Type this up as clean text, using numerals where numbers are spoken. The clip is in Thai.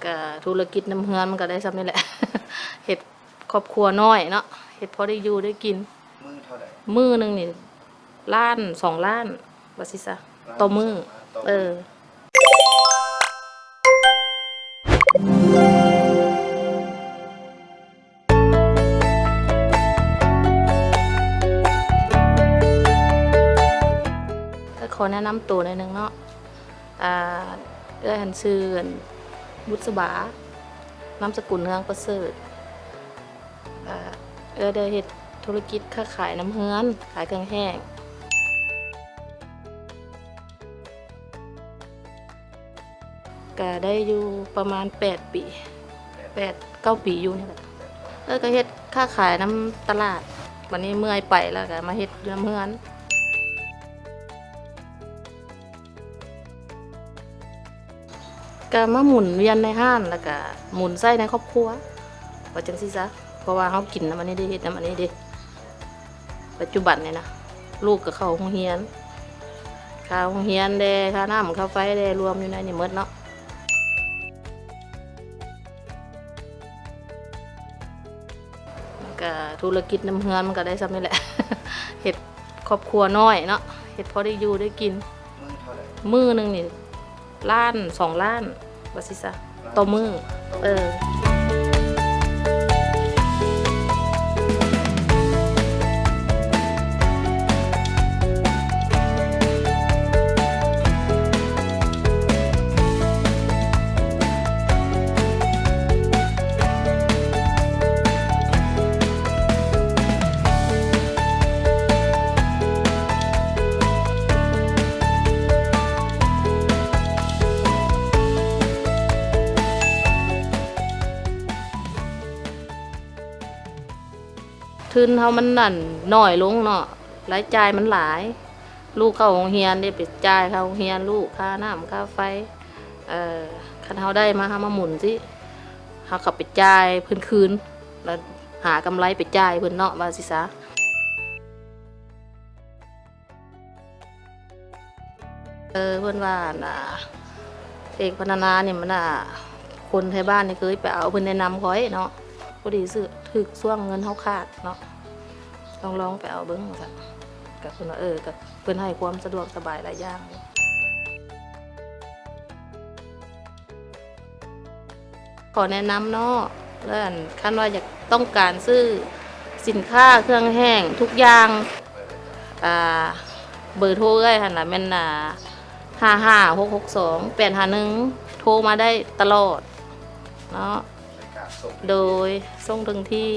ก็ธุรกิจน้ำเฮือนมันก็ได้ซ้ำนี่แหละ เฮ็ดครอบครัวน้อยเนาะเฮ็ดพอได้อยู่ได้กินมื้อเท่าใดมื้อนึงนี่ล้าน2 ล้านว่าสิซะต่อมื้อขอแนะนำตัวหน่อยนึงเนาะหันชื่อบุษบานามสกุลเฮืองประเสริฐได้เฮ็ดธุรกิจค้าขายน้ำเฮือนขายเครื่องแห้งก็ได้อยู่ประมาณ8 ปี9 ปีอยู่นี่แหละก็เฮ็ดค้าขายน้ำตลาดวันนี้เมื่อยไปแล้วก็มาเฮ็ดน้ำเฮือนก็มาหมุนเวียนในห้างแล้วก็หมุนไส้ในครอบครัวว่าจังซี่ซะเพราะว่าเฮากินน้ำอันนี้ได้เฮ็ดน้ำอันนี้เด้ปัจจุบันเนี่ยนะลูกก็เข้าโรงเรียนค่าโรงเรียนเด้ค่าน้ำค่าไฟเด้รวมอยู่ในนี่หมดเนาะก็ธุรกิจน้ำเฮือนมันก็ได้ซ้ำนี่แหละ เฮ็ดครอบครัวน้อยเนาะเฮ็ดพอได้อยู่ได้กินมื้อเท่าใดมื้อนึงนี่ล้าน2 ล้านว่าสิซะต่อมื้อทุนเฮามันนั่นน้อยลงเนาะรายจ่ายมันหลายลูกเข้าโรงเรียนได้ไปจ่ายค่าโรงเรียนลูกค่าน้ำค่าไฟคันเฮาได้มาเฮามาหมุนสิเฮาก็ไปจ่ายเพิ่นคืนแล้วหากำไรไปจ่ายเพิ่นเนาะว่าสิซะเพิ่นว่าน่ะเอกพรรณนานี่มันน่ะคนไทยบ้านนี่เคยไปเอาเพิ่นแนะนำข้อยเนาะพอดีซื้อถึกช่วงเงินเฮาขาดเนาะลองไปเอาเบิ่งว่าซั่นก็เพิ่นว่าก็เพิ่นให้ความสะดวกสบายหลายอย่างขอแนะนำเนาะแล้วคันว่าอยากต้องการซื้อสินค้าเครื่องแห้งทุกอย่างเบอร์โทรหั่นน่ะแม่น55662 851โทรมาได้ตลอดเนาะโดยส่งถึงที่